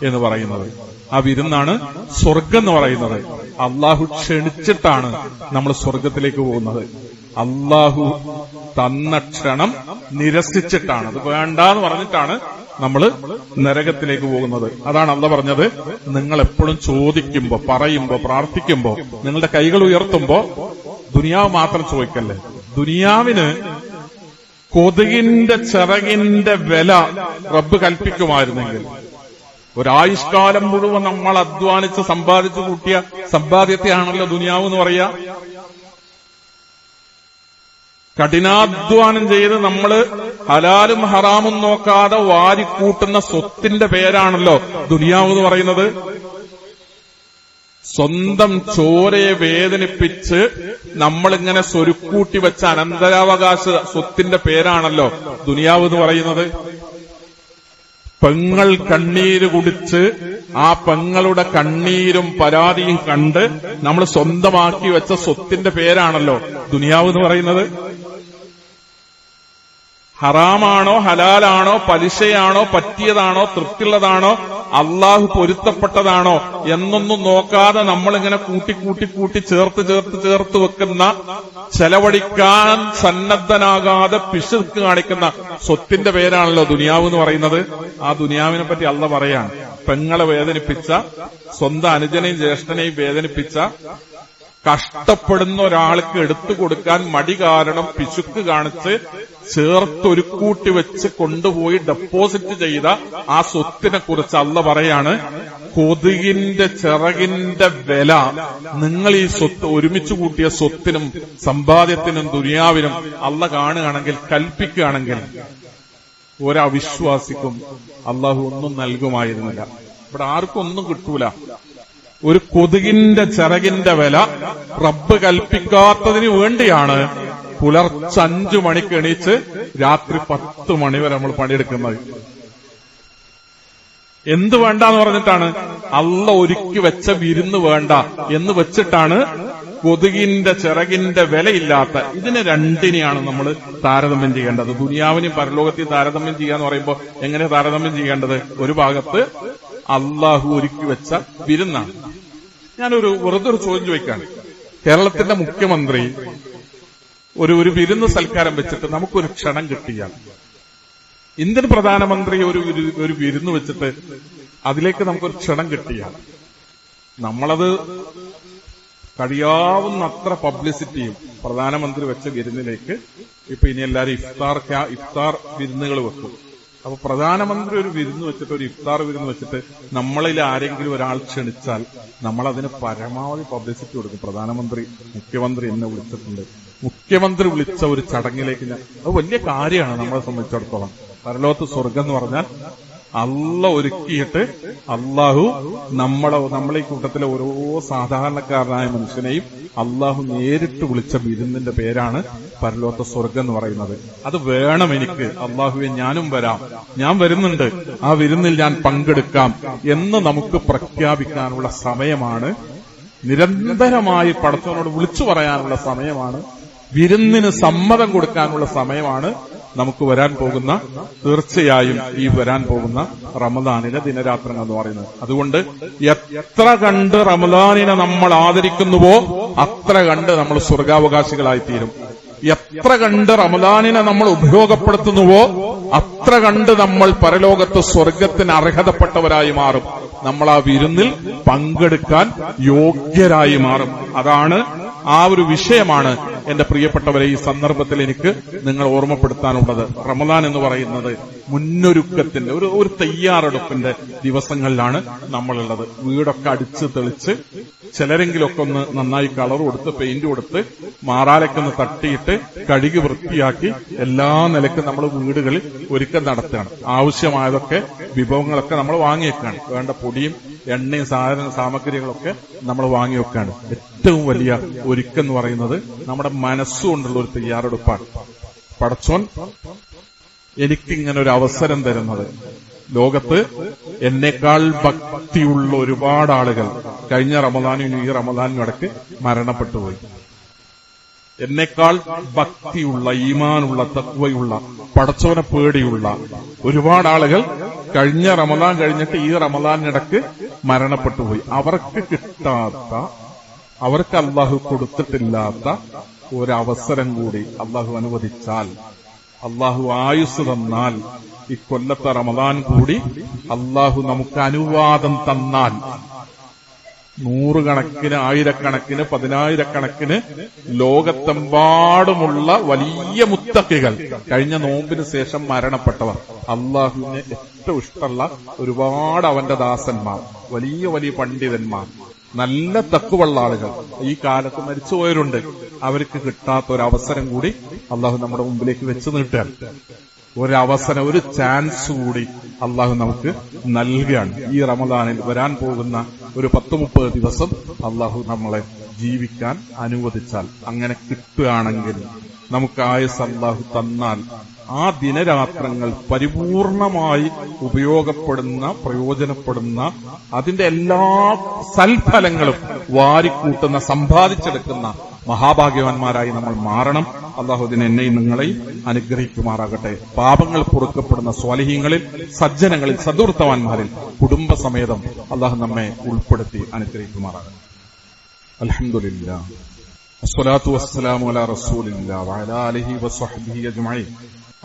എന്ന് പറയുന്നത്. ആ വിരുന്നാണ് സ്വർഗം എന്ന് പറയുന്നത്. അള്ളാഹു ക്ഷണിച്ചിട്ടാണ് നമ്മൾ സ്വർഗത്തിലേക്ക് പോകുന്നത്. അള്ളാഹു തന്ന ക്ഷണം നിരസിച്ചിട്ടാണ്, അത് വേണ്ടാന്ന് പറഞ്ഞിട്ടാണ് നമ്മൾ നരകത്തിലേക്ക് പോകുന്നത്. അതാണ് അള്ളാഹ് പറഞ്ഞത്, നിങ്ങൾ എപ്പോഴും ചോദിക്കുമ്പോ, പറയുമ്പോ, പ്രാർത്ഥിക്കുമ്പോ, നിങ്ങളുടെ കൈകൾ ഉയർത്തുമ്പോ ദുനിയാവ് മാത്രം ചോദിക്കല്ലേ. ദുനിയാവിന് കൊതുകിന്റെ ചിറകിന്റെ വില റബ്ബ് കൽപ്പിക്കുമായിരുന്നെങ്കിൽ, ഒരായുഷ്കാലം മുഴുവൻ നമ്മൾ അധ്വാനിച്ച് സമ്പാദിച്ചു കൂട്ടിയ സമ്പാദ്യത്തെയാണല്ലോ ദുനിയാവ് എന്ന് പറയാ. കഠിനാധ്വാനം ചെയ്ത് നമ്മൾ ഹലാലും ഹറാമും നോക്കാതെ വാരിക്കൂട്ടുന്ന സ്വത്തിന്റെ പേരാണല്ലോ ദുനിയാവ് എന്ന് പറയുന്നത്. സ്വന്തം ചോരയെ വേദനിപ്പിച്ച് നമ്മളിങ്ങനെ സ്വരുക്കൂട്ടി വെച്ച അനന്തരാവകാശ സ്വത്തിന്റെ പേരാണല്ലോ ദുനിയാവ് എന്ന് പറയുന്നത്. പെങ്ങൾ കണ്ണീര് കുടിച്ച് ആ പെങ്ങളുടെ കണ്ണീരും പരാതിയും കണ്ട് നമ്മൾ സ്വന്തമാക്കി വെച്ച സ്വത്തിന്റെ പേരാണല്ലോ ദുനിയാവ് എന്ന് പറയുന്നത്. ഹറാമാണോ ഹലാലാണോ പലിശയാണോ പറ്റിയതാണോ തൃപ്തിയുള്ളതാണോ അള്ളാഹു പൊരുത്തപ്പെട്ടതാണോ എന്നൊന്നും നോക്കാതെ നമ്മളിങ്ങനെ കൂട്ടി ചേർത്ത് വെക്കുന്ന, ചെലവഴിക്കാൻ സന്നദ്ധനാകാതെ പിശുക്ക് കാണിക്കുന്ന സ്വത്തിന്റെ പേരാണല്ലോ ദുനിയാവ് എന്ന് പറയുന്നത്. ആ ദുനിയാവിനെ പറ്റി അള്ളാഹ് പറയാണ്, പെങ്ങളെ വേദനിപ്പിച്ച, സ്വന്തം അനുജനെയും ജ്യേഷ്ഠനെയും വേദനിപ്പിച്ച, കഷ്ടപ്പെടുന്ന ഒരാൾക്ക് എടുത്തു കൊടുക്കാൻ മടി കാരണം പിശുക്ക് കാണിച്ച് ചേർത്തൊരുക്കൂട്ടി വെച്ച് കൊണ്ടുപോയി ഡെപ്പോസിറ്റ് ചെയ്ത ആ സ്വത്തിനെ കുറിച്ച് അള്ളാഹ് പറയാണ്, കൊതുകിന്റെ ചിറകിന്റെ വില നിങ്ങൾ ഈ സ്വത്ത് ഒരുമിച്ച് കൂട്ടിയ സ്വത്തിനും സമ്പാദ്യത്തിനും ദുനിയാവിനും അള്ളാഹ് കാണുകയാണെങ്കിൽ, കൽപ്പിക്കുകയാണെങ്കിൽ, ഒരവിശ്വാസിക്കും അള്ളാഹു ഒന്നും നൽകുമായിരുന്നില്ല. ഇവിടെ ആർക്കും ഒന്നും കിട്ടൂല. ഒരു കൊതുകിന്റെ ചിറകിന്റെ വില റബ്ബ് കൽപ്പിക്കാത്തതിന് വേണ്ടിയാണ് പുലർച്ചെ 5 മണിക്ക് എണീച്ച് രാത്രി 10 മണി വരെ നമ്മൾ പണിയെടുക്കുന്നത്. എന്ത് വേണ്ടാന്ന് പറഞ്ഞിട്ടാണ്? അള്ളാഹ് ഒരുക്കി വെച്ച വിരുന്ന് വേണ്ട എന്ന് വെച്ചിട്ടാണ് കൊതുകിന്റെ ചിറകിന്റെ വിലയില്ലാത്ത ഇതിനെ രണ്ടിനെയാണ് നമ്മൾ താരതമ്യം ചെയ്യേണ്ടത്. ദുനിയാവിനെയും പരലോകത്തെയും താരതമ്യം ചെയ്യാന്ന് പറയുമ്പോൾ എങ്ങനെ താരതമ്യം ചെയ്യേണ്ടത്? ഒരു ഭാഗത്ത് അള്ളാഹു ഒരുക്കി വെച്ച വിരുന്നാണ്. ഞാനൊരു വെറുതെ ഒരു ചോദ്യം ചോദിക്കാണ്. കേരളത്തിന്റെ മുഖ്യമന്ത്രി ഒരു വിരുന്ന് സൽക്കാരം വെച്ചിട്ട് നമുക്കൊരു ക്ഷണം കിട്ടിയാൽ, ഇന്ത്യൻ പ്രധാനമന്ത്രി ഒരു വിരുന്ന് വെച്ചിട്ട് അതിലേക്ക് നമുക്കൊരു ക്ഷണം കിട്ടിയാൽ, നമ്മളത് കഴിയാവുന്നത്ര പബ്ലിസിറ്റിയും പ്രധാനമന്ത്രി വെച്ച വിരുന്നിലേക്ക് ഇപ്പൊ ഇനി എല്ലാവരും ഇഫ്താർ വിരുന്നുകൾ വെക്കും. അപ്പൊ പ്രധാനമന്ത്രി ഒരു വിരുന്ന് വെച്ചിട്ട്, ഒരു ഇഫ്താർ വിരുന്ന് വെച്ചിട്ട് നമ്മളതിൽ ആരെങ്കിലും ഒരാൾ ക്ഷണിച്ചാൽ നമ്മളതിന് പരമാവധി പബ്ലിസിറ്റി കൊടുക്കും. മുഖ്യമന്ത്രി എന്നെ വിളിച്ചിട്ടുണ്ട്, മുഖ്യമന്ത്രി വിളിച്ച ഒരു ചടങ്ങിലേക്ക് അത് വലിയ കാര്യമാണ് നമ്മളെ സംബന്ധിച്ചിടത്തോളം. പരലോകത്ത് സ്വർഗം എന്ന് പറഞ്ഞാൽ ഒരുക്കിയിട്ട് അള്ളാഹു നമ്മളെ കൂട്ടത്തിലെ ഓരോ സാധാരണക്കാരനായ മനുഷ്യനെയും അള്ളാഹു നേരിട്ട് വിളിച്ച വിരുന്നിന്റെ പേരാണ് പരലോകത്തെ സ്വർഗം എന്ന് പറയുന്നത്. അത് വേണം എനിക്ക്. അള്ളാഹുവെ ഞാനും വരാം, ഞാൻ വരുന്നുണ്ട്, ആ വിരുന്നിൽ ഞാൻ പങ്കെടുക്കാം എന്ന് നമുക്ക് പ്രഖ്യാപിക്കാനുള്ള സമയമാണ്. നിരന്തരമായി പടച്ചവനോട് വിളിച്ചു പറയാനുള്ള സമയമാണ്. വിരുന്നിന് സമ്മതം കൊടുക്കാനുള്ള സമയമാണ് നമുക്ക് വരാൻ പോകുന്ന, തീർച്ചയായും ഈ വരാൻ പോകുന്ന റമദാനിലെ ദിനരാത്രങ്ങൾ എന്ന് പറയുന്നത്. അതുകൊണ്ട് എത്ര കണ്ട് റമദാനിനെ നമ്മൾ ആദരിക്കുന്നുവോ അത്ര കണ്ട് നമ്മൾ സ്വർഗാവകാശികളായിത്തീരും. എത്ര കണ്ട് റമദാനിനെ നമ്മൾ ഉപയോഗപ്പെടുത്തുന്നുവോ അത്ര കണ്ട് നമ്മൾ പരലോകത്ത് സ്വർഗത്തിന് അർഹതപ്പെട്ടവരായി മാറും. നമ്മൾ ആ വിരുന്നിൽ പങ്കെടുക്കാൻ യോഗ്യരായി മാറും. അതാണ്, ആ ഒരു വിഷയമാണ് എന്റെ പ്രിയപ്പെട്ടവരെ ഈ സന്ദർഭത്തിൽ എനിക്ക് നിങ്ങൾ ഓർമ്മപ്പെടുത്താനുള്ളത്. റമദാൻ എന്ന് പറയുന്നത് മുന്നൊരുക്കത്തിന്റെ ഒരു തയ്യാറെടുപ്പിന്റെ ദിവസങ്ങളിലാണ് നമ്മളുള്ളത്. വീടൊക്കെ അടിച്ച് തെളിച്ച്, ചിലരെങ്കിലൊക്കെ ഒന്ന് നന്നായി കളർ കൊടുത്ത്, പെയിന്റ് കൊടുത്ത്, മാറാലൊക്കെ ഒന്ന് തട്ടിയിട്ട് കഴുകി വൃത്തിയാക്കി എല്ലാ നിലയ്ക്കും നമ്മൾ വീടുകളിൽ ഒരുക്കം നടത്തുകയാണ്. ആവശ്യമായതൊക്കെ വിഭവങ്ങളൊക്കെ നമ്മൾ വാങ്ങിയേക്കാണ്. വേണ്ട പൊടിയും എണ്ണയും സാമഗ്രികളൊക്കെ നമ്മൾ വാങ്ങി വെക്കാണ്. ഏറ്റവും വലിയ ഒരുക്കം എന്ന് പറയുന്നത് നമ്മുടെ മനസ്സുകൊണ്ടുള്ള ഒരു തയ്യാറെടുപ്പാണ്. പടച്ചോൻ എനിക്കിങ്ങനെ ഒരു അവസരം തരുന്നത്, ലോകത്ത് എന്നേക്കാൾ ഭക്തിയുള്ള ഒരുപാട് ആളുകൾ കഴിഞ്ഞ റമദാനിനും ഈ റമദാനിനും ഇടയ്ക്ക് മരണപ്പെട്ടുപോയി. എന്നേക്കാൾ ഭക്തിയുള്ള, ഈമാനുള്ള, തഖ്വയുള്ള, പടച്ചോനെ പേടിയുള്ള ഒരുപാട് ആളുകൾ കഴിഞ്ഞ റമദാൻ കഴിഞ്ഞിട്ട് ഈ റമദാനിടക്ക് മരണപ്പെട്ടുപോയി. അവർക്ക് കിട്ടാത്ത, അവർക്ക് അള്ളാഹു കൊടുത്തിട്ടില്ലാത്ത ഒരവസരം കൂടി അള്ളാഹു അനുവദിച്ചാൽ, അള്ളാഹു ആയുസ് തന്നാൽ, ഈ കൊല്ലത്തെ റമദാൻ കൂടി അള്ളാഹു നമുക്ക് അനുവാദം തന്നാൽ, നൂറുകണക്കിന്, ആയിരക്കണക്കിന്, പതിനായിരക്കണക്കിന് ലോകത്തെമ്പാടുമുള്ള വലിയ മുത്തഖികൾ, കഴിഞ്ഞ നോമ്പിന് ശേഷം മരണപ്പെട്ടവർ, അള്ളാഹുവിന് ഏറ്റവും ഇഷ്ടമുള്ള ഒരുപാട് അവന്റെ ദാസന്മാർ, വലിയ വലിയ പണ്ഡിതന്മാർ, നല്ല തഖ്വയുള്ള ആളുകൾ ഈ കാലത്ത് മരിച്ചുപോയവരുണ്ട്. അവർക്ക് കിട്ടാത്ത ഒരവസരം കൂടി അള്ളാഹു നമ്മുടെ മുമ്പിലേക്ക് വെച്ച് നീട്ടുകയാണ്. ഒരവസരം, ഒരു ചാൻസ് കൂടി അള്ളാഹു നമുക്ക് നൽകുകയാണ്. ഈ റമദാനിൽ വരാൻ പോകുന്ന ഒരു 10-30 ദിവസം അള്ളാഹു നമ്മളെ ജീവിക്കാൻ അനുവദിച്ചാൽ, അങ്ങനെ കിട്ടുകയാണെങ്കിൽ, നമുക്ക് ആയുസ് അള്ളാഹു തന്നാൽ, ആ ദിനരാത്രങ്ങൾ പരിപൂർണമായി ഉപയോഗപ്പെടുന്ന, പ്രയോജനപ്പെടുന്ന, അതിന്റെ എല്ലാ സൽഫലങ്ങളും വാരിക്കൂട്ടുന്ന, സമ്പാദിച്ചെടുക്കുന്ന മഹാഭാഗ്യവാന്മാരായി നമ്മൾ മാറണം. അള്ളാഹു ഇതിനെ എന്നെയും നിങ്ങളെയും അനുഗ്രഹിക്കുമാറാകട്ടെ. പാപങ്ങൾ പൊറുക്കപ്പെടുന്ന സ്വാലിഹീങ്ങളിൽ, സജ്ജനങ്ങളിൽ, സദുർത്തവാന്മാരിൽ കുടുംബസമേതം അള്ളാഹു നമ്മെ ഉൾപ്പെടുത്തി അനുഗ്രഹിക്കുമാറാകട്ടെ. അൽഹംദുലില്ലാഹ് വസ്സലാത്തു വസ്സലാമു അലാ റസൂലില്ലാഹി വഅലാ ആലിഹി വസ്വഹ്ബിഹി അജ്മഈൻ.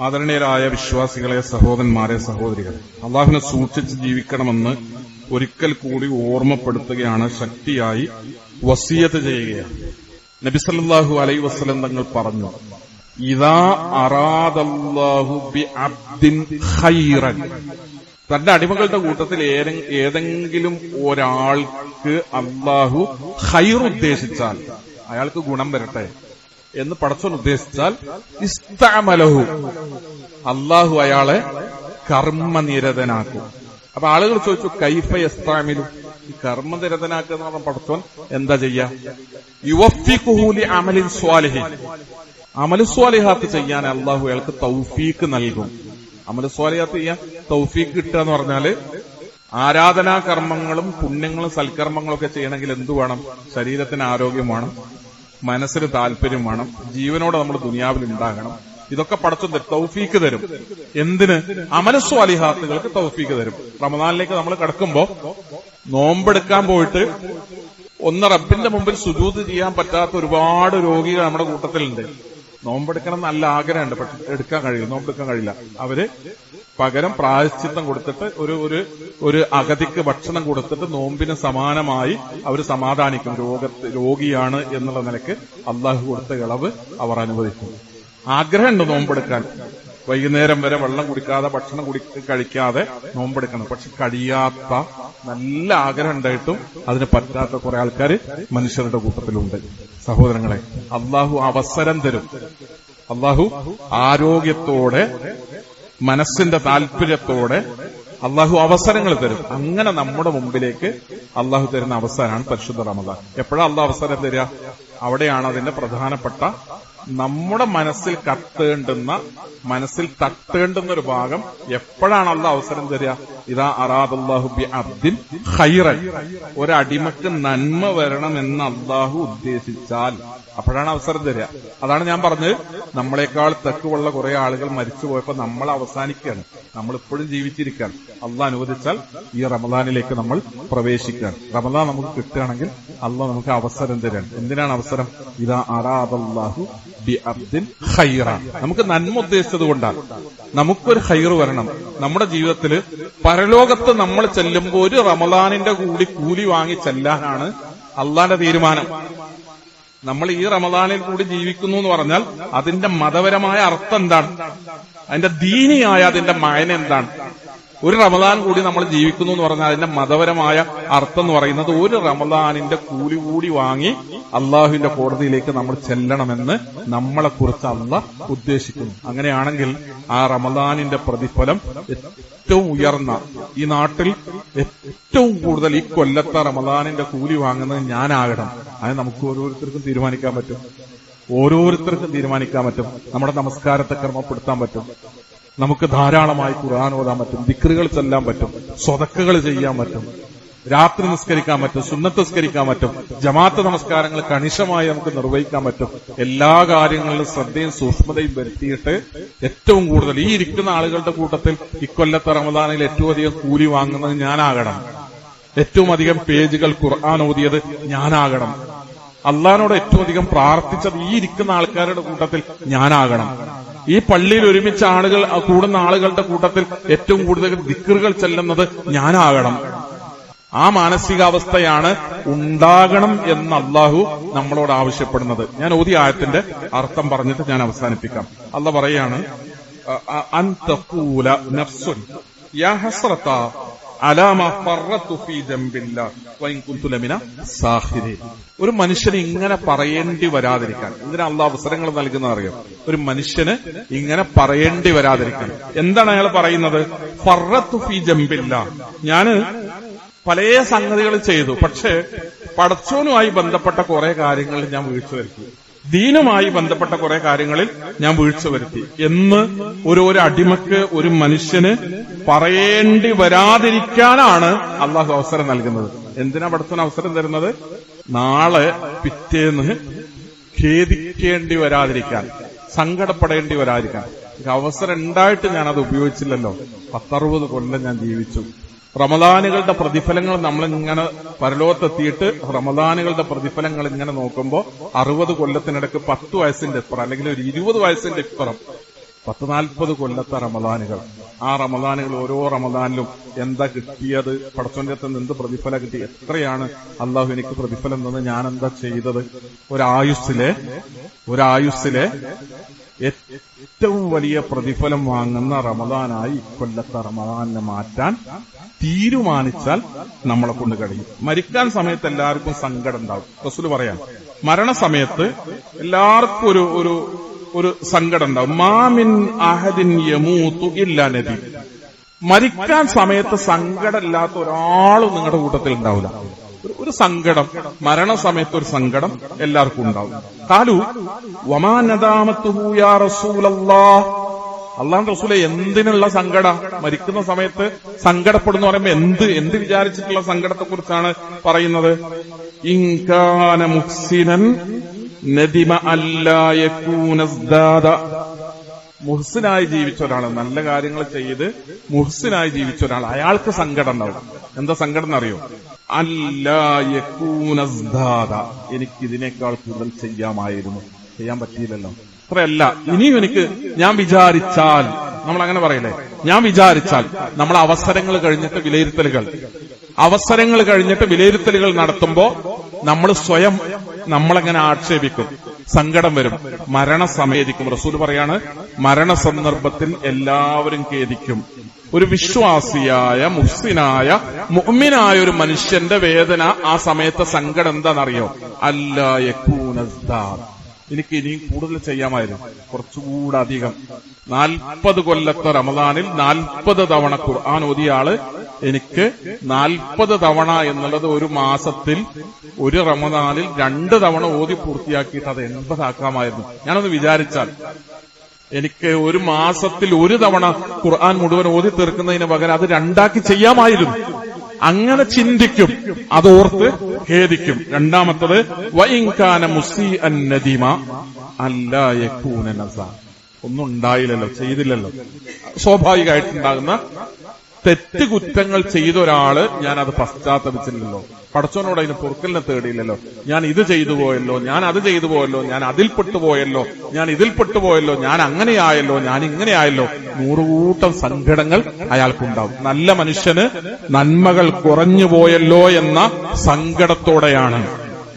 ആദരണീയരായ വിശ്വാസികളെ, സഹോദരന്മാരെ, സഹോദരികളെ, അള്ളാഹുവിനെ സൂക്ഷിച്ച് ജീവിക്കണമെന്ന് ഒരിക്കൽ കൂടി ഓർമ്മപ്പെടുത്തുകയാണ്, ശക്തിയായി വസിയത്ത് ചെയ്യുകയാണ്. നബി സല്ലല്ലാഹു അലൈഹി വസല്ലം തങ്ങൾ പറഞ്ഞു, ഇദാ അറാദല്ലാഹു ബിഅബ്ദിൻ ഖൈറൻ, തന്റെ അടിമകളുടെ കൂട്ടത്തിൽ ഏതെങ്കിലും ഒരാൾക്ക് അള്ളാഹു ഖൈർ ഉദ്ദേശിച്ചാൽ, അയാൾക്ക് ഗുണം വരട്ടെ എന്ന് പടച്ചോൻ ഉദ്ദേശിച്ചാൽ, ഇസ്തഅമലഹു, അള്ളാഹു അയാളെ കർമ്മനിരതനാക്കും. അപ്പൊ ആളുകൾ ചോദിച്ചു, കൈഫ യസ്തഅമിലു, ഈ കർമ്മനിരതനാക്കുക എന്ന് പറഞ്ഞ പടച്ചോൻ എന്താ ചെയ്യാ? യുവഫിഖുഹു ലി അമലിൻ സ്വാലിഹിൻ, അമലു സ്വാലിഹാത്ത് ചെയ്യാൻ അള്ളാഹു അയാൾക്ക് തൗഫീക്ക് നൽകും. അമലു സ്വാലിഹാത്ത് ചെയ്യാൻ തൗഫീക്ക് കിട്ടുക എന്ന് പറഞ്ഞാല്, ആരാധനാ കർമ്മങ്ങളും പുണ്യങ്ങളും സൽക്കർമ്മങ്ങളും ഒക്കെ ചെയ്യണമെങ്കിൽ എന്തു വേണം? ശരീരത്തിന് ആരോഗ്യം വേണം, മനസ്സിന് താല്പര്യം വേണം, ജീവനോടെ നമ്മൾ ദുനിയാവിൽ ഉണ്ടാകണം, ഇതൊക്കെ പടച്ചോൻ തൗഫീക്ക് തരും. എന്തിന്? അമല സ്വാലിഹാത്തുകൾക്ക് തൗഫീക്ക് തരും. റമദാനിലേക്ക് നമ്മൾ കടക്കുമ്പോ നോമ്പെടുക്കാൻ പോയിട്ട് ഒന്ന് റബ്ബിന്റെ മുമ്പിൽ സുജൂദ് ചെയ്യാൻ പറ്റാത്ത ഒരുപാട് രോഗികൾ നമ്മുടെ കൂട്ടത്തിലുണ്ട്. നോമ്പെടുക്കണം നല്ല ആഗ്രഹമുണ്ട്, പക്ഷെ എടുക്കാൻ കഴിയില്ല, നോമ്പെടുക്കാൻ കഴിയില്ല. അവര് പകരം പ്രായശ്ചിത്തം കൊടുത്തിട്ട് ഒരു അഗതിക്ക് ഭക്ഷണം കൊടുത്തിട്ട് നോമ്പിന് സമാനമായി അവർ സമാധാനിക്കും. രോഗിയാണ് എന്നുള്ള നിലയ്ക്ക് അള്ളാഹു കൊടുത്ത ഇളവ് അവർ അനുവദിക്കും. ആഗ്രഹമുണ്ട് നോമ്പെടുക്കാൻ, വൈകുന്നേരം വരെ വെള്ളം കുടിക്കാതെ ഭക്ഷണം കഴിക്കാതെ നോമ്പെടുക്കണം. പക്ഷെ കഴിയാത്ത നല്ല ആഗ്രഹം ഉണ്ടായിട്ടും അതിന് പറ്റാത്ത കുറെ ആൾക്കാർ മനുഷ്യരുടെ കൂട്ടത്തിലുണ്ട്. സഹോദരങ്ങളെ, അള്ളാഹു അവസരം തരും. അള്ളാഹു ആരോഗ്യത്തോടെ മനസ്സിന്റെ താല്പര്യത്തോടെ അള്ളാഹു അവസരങ്ങൾ തരും. അങ്ങനെ നമ്മുടെ മുമ്പിലേക്ക് അള്ളാഹു തരുന്ന അവസരമാണ് പരിശുദ്ധ റമദാൻ. എപ്പോഴാണ് അള്ളാഹു അവസരം തരിക? അവിടെയാണ് അതിന്റെ പ്രധാനപ്പെട്ട നമ്മുടെ മനസ്സിൽ മനസ്സിൽ തട്ടേണ്ടുന്ന ഒരു ഭാഗം. എപ്പോഴാണ് അള്ളാഹു അവസരം തരിക? ഇദാ അറാദല്ലാഹു ബി അബ്ദിൻ ഖൈറൻ, ഒരടിമക്ക് നന്മ വരണമെന്ന് അള്ളാഹു ഉദ്ദേശിച്ചാൽ അപ്പോഴാണ് അവസരം തരിക. അതാണ് ഞാൻ പറഞ്ഞത്, നമ്മളെക്കാൾ തെക്കുള്ള കുറെ ആളുകൾ മരിച്ചു പോയപ്പോ നമ്മൾ അവസാനിക്കുകയാണ്, നമ്മളിപ്പോഴും ജീവിച്ചിരിക്കുകയാണ്. അള്ളാഹ് അനുവദിച്ചാൽ ഈ റമദാനിലേക്ക് നമ്മൾ പ്രവേശിക്കുകയാണ്. റമദാൻ നമുക്ക് കിട്ടുകയാണെങ്കിൽ അള്ളാഹ് നമുക്ക് അവസരം തരാണ്. എന്തിനാണ് അവസരം? ഇദാ അറാദല്ലാഹു ബി അബ്ദിൻ ഖൈറ, നമുക്ക് നന്മ ഉദ്ദേശിച്ചത് കൊണ്ടാണ്. നമുക്കൊരു ഖൈർ വരണം നമ്മുടെ ജീവിതത്തിൽ. പരലോകത്ത് നമ്മൾ ചെല്ലുമ്പോൾ ഒരു റമദാനിന്റെ കൂലി വാങ്ങി ചെല്ലാനാണ് അള്ളാന്റെ തീരുമാനം. നമ്മൾ ഈ റമദാനിൽ കൂടി ജീവിക്കുന്നു എന്ന് പറഞ്ഞാൽ അതിന്റെ മതപരമായ അർത്ഥം എന്താണ്? അതിന്റെ ദീനിയായ അതിന്റെ മയന എന്താണ്? ഒരു റമദാൻ കൂടി നമ്മൾ ജീവിക്കുന്നു എന്ന് പറഞ്ഞാൽ അതിന്റെ മതപരമായ അർത്ഥം എന്ന് പറയുന്നത് ഒരു റമദാനിന്റെ കൂലി വാങ്ങി അള്ളാഹുവിന്റെ കോടതിയിലേക്ക് നമ്മൾ ചെല്ലണമെന്ന് നമ്മളെക്കുറിച്ച് അള്ളാഹ് ഉദ്ദേശിക്കുന്നു. അങ്ങനെയാണെങ്കിൽ ആ റമദാനിന്റെ പ്രതിഫലം ഏറ്റവും ഉയർന്ന, ഈ നാട്ടിൽ ഏറ്റവും കൂടുതൽ ഈ കൊല്ലത്തെ റമദാനിന്റെ കൂലി വാങ്ങുന്നത് ഞാനാകണം. അത് നമുക്ക് ഓരോരുത്തർക്കും തീരുമാനിക്കാൻ പറ്റും. നമ്മുടെ നമസ്കാരത്തെ ക്രമപ്പെടുത്താൻ പറ്റും. നമുക്ക് ധാരാളമായി ഖുർആൻ ഓതാൻ പറ്റും, ദിക്റുകൾ ചെല്ലാൻ പറ്റും, സ്വതക്കകൾ ചെയ്യാൻ പറ്റും, രാത്രി നിസ്കരിക്കാൻ പറ്റും, സുന്നത്ത് നിസ്കരിക്കാൻ പറ്റും, ജമാഅത്ത് നമസ്കാരങ്ങൾ കണിശമായി നമുക്ക് നിർവഹിക്കാൻ പറ്റും. എല്ലാ കാര്യങ്ങളിലും ശ്രദ്ധയും സൂക്ഷ്മതയും വരുത്തിയിട്ട് ഏറ്റവും കൂടുതൽ ഈ ഇരിക്കുന്ന ആളുകളുടെ കൂട്ടത്തിൽ ഇക്കൊല്ലത്തെ റമദാനിൽ ഏറ്റവും അധികം കൂലി വാങ്ങുന്നത് ഞാനാകണം. ഏറ്റവും അധികം പേജുകൾ ഖുർആൻ ഓതിയത് ഞാനാകണം. അള്ളാഹിനോട് ഏറ്റവും അധികം പ്രാർത്ഥിച്ചത് ഈ ഇരിക്കുന്ന ആൾക്കാരുടെ കൂട്ടത്തിൽ ഞാനാകണം. ഈ പള്ളിയിൽ ഒരുമിച്ച് കൂടുന്ന ആളുകളുടെ കൂട്ടത്തിൽ ഏറ്റവും കൂടുതൽ ദിക്റുകൾ ചെല്ലുന്നത് ഞാനാകണം. ആ മാനസികാവസ്ഥയാണ് ഉണ്ടാകണം എന്ന് അള്ളാഹു നമ്മളോട് ആവശ്യപ്പെടുന്നത്. ഞാൻ ഓതിയ ആയത്തിന്റെ അർത്ഥം പറഞ്ഞിട്ട് ഞാൻ അവസാനിപ്പിക്കാം. അള്ളാഹ് പറയാണ്, അൻ തഖൂല നഫ്സുൻ യാ ഹസ്റത അലാ മാ ഫറത്തു ഫീ ദംബില്ലാഹ് വഇൻ കുൻതു ലമിന സാഖിരീൻ. ഒരു മനുഷ്യന് ഇങ്ങനെ പറയേണ്ടി വരാതിരിക്കാൻ എന്തിനാ അള്ളാഹ് അവസരങ്ങൾ നൽകുന്നത് അറിയാം? ഒരു മനുഷ്യന് ഇങ്ങനെ പറയേണ്ടി വരാതിരിക്കാൻ. എന്താണ് അയാൾ പറയുന്നത്? ഫറത്തു ഫീ ദംബില്ലാഹ്, ഞാന് പല സംഗതികൾ ചെയ്തു, പക്ഷേ പടച്ചോനുമായി ബന്ധപ്പെട്ട കുറെ കാര്യങ്ങളിൽ ഞാൻ വീഴ്ച വരുത്തി, ദീനുമായി ബന്ധപ്പെട്ട കുറെ കാര്യങ്ങളിൽ ഞാൻ വീഴ്ച വരുത്തി എന്ന് ഒരു അടിമക്ക്, ഒരു മനുഷ്യന് പറയേണ്ടി വരാതിരിക്കാനാണ് അള്ളാഹു അവസരം നൽകുന്നത്. എന്തിനാ പടച്ചോൻ അവസരം തരുന്നത്? നാളെ പിറ്റേന്ന് ഖേദിക്കേണ്ടി വരാതിരിക്കാൻ, സങ്കടപ്പെടേണ്ടി വരാതിരിക്കാൻ. അവസരം ഉണ്ടായിട്ട് ഞാനത് ഉപയോഗിച്ചില്ലല്ലോ. 10-60 കൊല്ലം ഞാൻ ജീവിച്ചു. റമദാനുകളുടെ പ്രതിഫലങ്ങൾ നമ്മളിങ്ങനെ പരലോകത്തെത്തിയിട്ട് റമദാനുകളുടെ പ്രതിഫലങ്ങൾ ഇങ്ങനെ നോക്കുമ്പോൾ 60 കൊല്ലത്തിനിടയ്ക്ക് 10 വയസ്സിന്റെ ഇപ്പുറം, അല്ലെങ്കിൽ ഒരു 20 വയസ്സിന്റെ ഇപ്പുറം 10-40 കൊല്ലത്തെ റമദാനുകൾ. ആ റമദാനുകൾ ഓരോ റമദാനിലും എന്താ കിട്ടിയത്? പടച്ചോന്റെ അടുത്ത് നിന്ന് എന്ത് പ്രതിഫലം കിട്ടി? എത്രയാണ് അള്ളാഹു എനിക്ക് പ്രതിഫലം തന്നത്? ഞാൻ എന്താ ചെയ്തത്? ഒരായുസ്സിലെ ഏറ്റവും വലിയ പ്രതിഫലം വാങ്ങുന്ന റമദാനായി ഇക്കൊല്ലത്തെ റമദാനിനെ മാറ്റാൻ തീരുമാനിച്ചാൽ നമ്മളെ കൊണ്ട് കഴിയും. മരിക്കാൻ സമയത്ത് എല്ലാവർക്കും സങ്കടം ഉണ്ടാവും. റസൂൽ പറയാം, മരണസമയത്ത് എല്ലാവർക്കും ഒരു സങ്കടം ഉണ്ടാവും. മാമിൻ അഹദിൻ യമൂതു ഇല്ലാ നബി. മരിക്കാൻ സമയത്ത് സങ്കടമില്ലാത്ത ഒരാളും നിങ്ങളുടെ കൂട്ടത്തിൽ ഉണ്ടാവില്ല. ഒരു സങ്കടം, മരണസമയത്ത് ഒരു സങ്കടം എല്ലാവർക്കും ഉണ്ടാവും. ഖാലു വമാ നദാമത്തുഹു യാ റസൂലല്ലാഹ്. അള്ളാഹുവിന്റെ റസൂലെ, എന്തിനുള്ള സങ്കട? മരിക്കുന്ന സമയത്ത് സങ്കടപ്പെടുന്നു പറയുമ്പോ എന്ത് വിചാരിച്ചിട്ടുള്ള സങ്കടത്തെ കുറിച്ചാണ് പറയുന്നത്? ഇൻ കാന മുഹ്സിനൻ നദിമ അല്ലാ യകൂന ഇസ്ദാദ മുഹ്സിനായി ജീവിച്ച ഒരാൾ, നല്ല കാര്യങ്ങൾ ചെയ്ത് മുഹ്സിനായി ജീവിച്ച ഒരാൾ, അയാൾക്ക് സങ്കടം ഉണ്ടാവും. എന്താ സങ്കടം എന്നറിയോ? അല്ലാ യകൂനസ്ദാദ, എനിക്ക് ഇതിനേക്കാൾ കൂടുതൽ ചെയ്യാമായിരുന്നു, ചെയ്യാൻ പറ്റിയില്ലല്ലോ. അത്രയല്ല, ഇനിയും എനിക്ക് ഞാൻ വിചാരിച്ചാൽ, നമ്മൾ അങ്ങനെ പറയില്ലേ, ഞാൻ വിചാരിച്ചാൽ. നമ്മൾ അവസരങ്ങൾ കഴിഞ്ഞിട്ട് വിലയിരുത്തലുകൾ നടത്തുമ്പോ നമ്മൾ സ്വയം നമ്മളെങ്ങനെ ആക്ഷേപിക്കും, സങ്കടം വരും, മരണസമേതിക്കും. റസൂൽ പറയാണ്, മരണസന്ദർഭത്തിൽ എല്ലാവരും ഖേദിക്കും. ഒരു വിശ്വാസിയായ മുഹ്സിനായ മുഅ്മിനായ ഒരു മനുഷ്യന്റെ വേദന ആ സമയത്ത് സങ്കടം എന്താണെന്നറിയോ? അല്ലാ യകൂനസ്ദാദ, എനിക്ക് ഇനിയും കൂടുതൽ ചെയ്യാമായിരുന്നു, കുറച്ചുകൂടെ അധികം. 40 കൊല്ലത്തെ റമദാനിൽ 40 തവണ ഖുർആൻ ഓതിയ ആള് എനിക്ക് 40 തവണ എന്നുള്ളത് ഒരു മാസത്തിൽ, ഒരു റമദാനിൽ 2 തവണ ഓതി പൂർത്തിയാക്കിയിട്ട് അത് 80 ആക്കാമായിരുന്നു. ഞാനൊന്ന് വിചാരിച്ചാൽ എനിക്ക് ഒരു മാസത്തിൽ 1 തവണ ഖുർആൻ മുഴുവൻ ഓതി തീർക്കുന്നതിന് പകരം അത് 2 ആക്കി ചെയ്യാമായിരുന്നു. അങ്ങനെ ചിന്തിക്കും, അതോർത്ത് ഖേദിക്കും. രണ്ടാമത്തത് വഇൻ കാന മുസീഅൻ നദിമ അല്ലാ യകൂന നസാ, ഒന്നും ഉണ്ടായില്ലല്ലോ, ചെയ്തില്ലല്ലോ. സ്വാഭാവികമായിട്ടുണ്ടാകുന്ന തെറ്റ് കുറ്റങ്ങൾ ചെയ്ത ഒരാള് ഞാൻ അത് പശ്ചാത്തപിച്ചില്ലല്ലോ, പടച്ചോനോട് അതിന് പൊറുക്കലിനെ തേടിയില്ലല്ലോ, ഞാൻ ഇത് ചെയ്തു പോയല്ലോ, ഞാൻ അത് ചെയ്തു പോയല്ലോ, ഞാൻ അതിൽപ്പെട്ടു പോയല്ലോ, ഞാൻ ഇതിൽപ്പെട്ടു പോയല്ലോ, ഞാൻ അങ്ങനെയായല്ലോ, ഞാൻ ഇങ്ങനെയായല്ലോ, 100 കൂട്ടം സങ്കടങ്ങൾ അയാൾക്കുണ്ടാവും. നല്ല മനുഷ്യന് നന്മകൾ കുറഞ്ഞു പോയല്ലോ എന്ന സങ്കടത്തോടെയാണ്.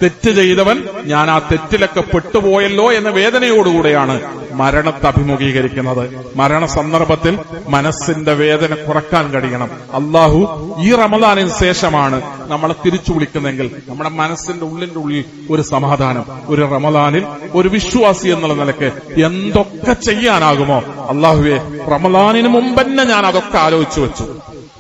തെറ്റ് ചെയ്തവൻ ഞാൻ ആ തെറ്റിലൊക്കെ പെട്ടുപോയല്ലോ എന്ന വേദനയോടുകൂടെയാണ് മരണത്തെ അഭിമുഖീകരിക്കുന്നത്. മരണസന്ദർഭത്തിൽ മനസ്സിന്റെ വേദന കുറക്കാൻ കഴിയണം. അള്ളാഹു ഈ റമദാനിന് ശേഷമാണ് നമ്മളെ തിരിച്ചു വിളിക്കുന്നെങ്കിൽ നമ്മുടെ മനസ്സിന്റെ ഉള്ളിന്റെ ഉള്ളിൽ ഒരു സമാധാനം. ഒരു റമദാനിൽ ഒരു വിശ്വാസി എന്നുള്ള നിലയ്ക്ക് എന്തൊക്കെ ചെയ്യാനാകുമോ, അള്ളാഹുവെ റമദാനിന് മുമ്പ് തന്നെ ഞാൻ അതൊക്കെ ആലോചിച്ചു വെച്ചു.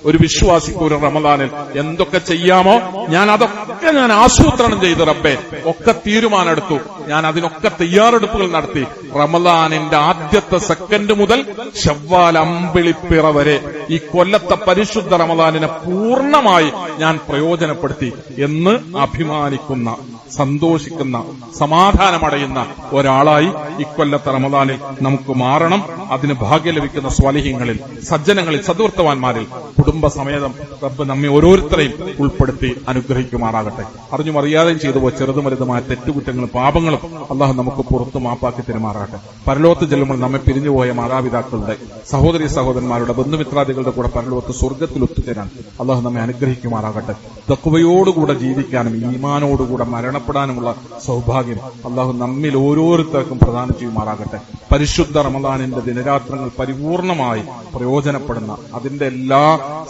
ഒരു വിശ്വാസിക്ക് ഒരു റമദാനിൽ എന്തൊക്കെ ചെയ്യാമോ ഞാൻ അതൊക്കെ ഞാൻ ആസൂത്രണം ചെയ്തു റബ്ബേ, ഒക്കെ തീരുമാനമെടുത്തു. ഞാൻ അതിനൊക്കെ തയ്യാറെടുപ്പുകൾ നടത്തി. റമദാനിന്റെ ആദ്യത്തെ സെക്കൻഡ് മുതൽ ശവ്വാൽ അമ്പിളിപ്പിറ വരെ ഈ കൊല്ലത്തെ പരിശുദ്ധ റമദാനിനെ പൂർണ്ണമായി ഞാൻ പ്രയോജനപ്പെടുത്തി എന്ന് അഭിമാനിക്കുന്ന, സന്തോഷിക്കുന്ന, സമാധാനമടയുന്ന ഒരാളായി ഇക്കൊല്ലത്തെ റമദാനിൽ നമുക്ക് മാറണം. അതിന് ഭാഗ്യം ലഭിക്കുന്ന സ്വാലിഹീങ്ങളിൽ, സജ്ജനങ്ങളിൽ, സദ്വർത്തവാന്മാരിൽ കുടുംബസമേതം റബ്ബ് നമ്മെ ഓരോരുത്തരെയും ഉൾപ്പെടുത്തി അനുഗ്രഹിക്കുമാറാകട്ടെ. അറിഞ്ഞും അറിയാതെയും ചെയ്തു പോയ ചെറുതും വലുതുമായ തെറ്റുകുറ്റങ്ങളും പാപങ്ങളും അള്ളാഹു നമുക്ക് പുറത്തു മാപ്പാക്കി തെരുമാറാകട്ടെ. പരലോകത്ത് ചെല്ലുമ്പോൾ നമ്മെ പിരിഞ്ഞുപോയ മാതാപിതാക്കളുടെ, സഹോദരി സഹോദരന്മാരുടെ, ബന്ധുമിത്രാദികളുടെ കൂടെ പരലോകത്ത് സ്വർഗ്ഗത്തിൽ ഒത്തുചേരാൻ അള്ളാഹു നമ്മെ അനുഗ്രഹിക്കുമാറാകട്ടെ. തഖ്വയോടുകൂടെ ജീവിക്കാനും ഈമാനോടുകൂടെ മരണപ്പെടാനുമുള്ള സൗഭാഗ്യം അള്ളാഹു നമ്മിൽ ഓരോരുത്തർക്കും പ്രദാനം ചെയ്യുമാറാകട്ടെ. പരിശുദ്ധ റമദാനിന്റെ ദിനരാത്രങ്ങൾ പരിപൂർണമായി പ്രയോജനപ്പെടുന്ന, അതിന്റെ എല്ലാ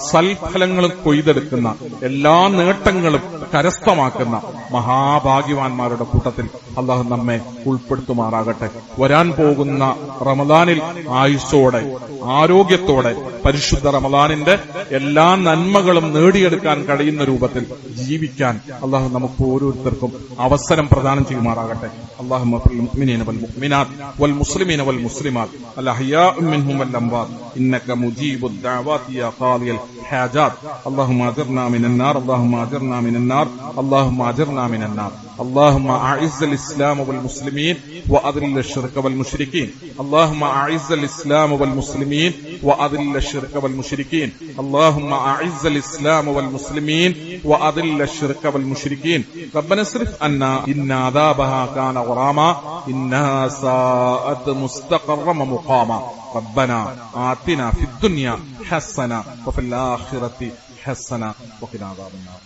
സൽഫലങ്ങളും കൊയ്തെടുക്കുന്ന, എല്ലാ നേട്ടങ്ങളും കരസ്ഥമാക്കുന്ന മഹാഭാഗ്യവാന്മാരുടെ കൂട്ടത്തിൽ അള്ളാഹു നമ്മെ ഉൾപ്പെടുത്തുമാറാകട്ടെ. വരാൻ പോകുന്ന റമദാനിൽ ആയുസ്സോടെ, ആരോഗ്യത്തോടെ പരിശുദ്ധ റമദാനിന്റെ എല്ലാ നന്മകളും നേടിയെടുക്കാൻ കഴിയുന്ന രൂപത്തിൽ ജീവിക്കാൻ അള്ളാഹു നമുക്ക് ഓരോരുത്തർക്കും അവസരം പ്രദാനം ചെയ്യുമാറാകട്ടെ. اللهم اغفر للمؤمنين والمؤمنات والمسلمين والمسلمات الأحياء منهم والأموات إنك مجيب الدعوات يا قاضي الحاجات. اللهم أجرنا من النار، اللهم أجرنا من النار، اللهم أجرنا من النار. اللهم أعز الإسلام والمسلمين وأذل الشرك والمشركين. اللهم أعز الإسلام والمسلمين وأذل الشرك والمشركين. اللهم أعز الإسلام والمسلمين وأذل الشرك والمشركين. ربنا اصرف عنا إن عذابها كان غراما إنها ساءت مستقرا ومقاما. ربنا آتنا في الدنيا حسنة وفي الآخرة حسنة وقنا عذاب النار.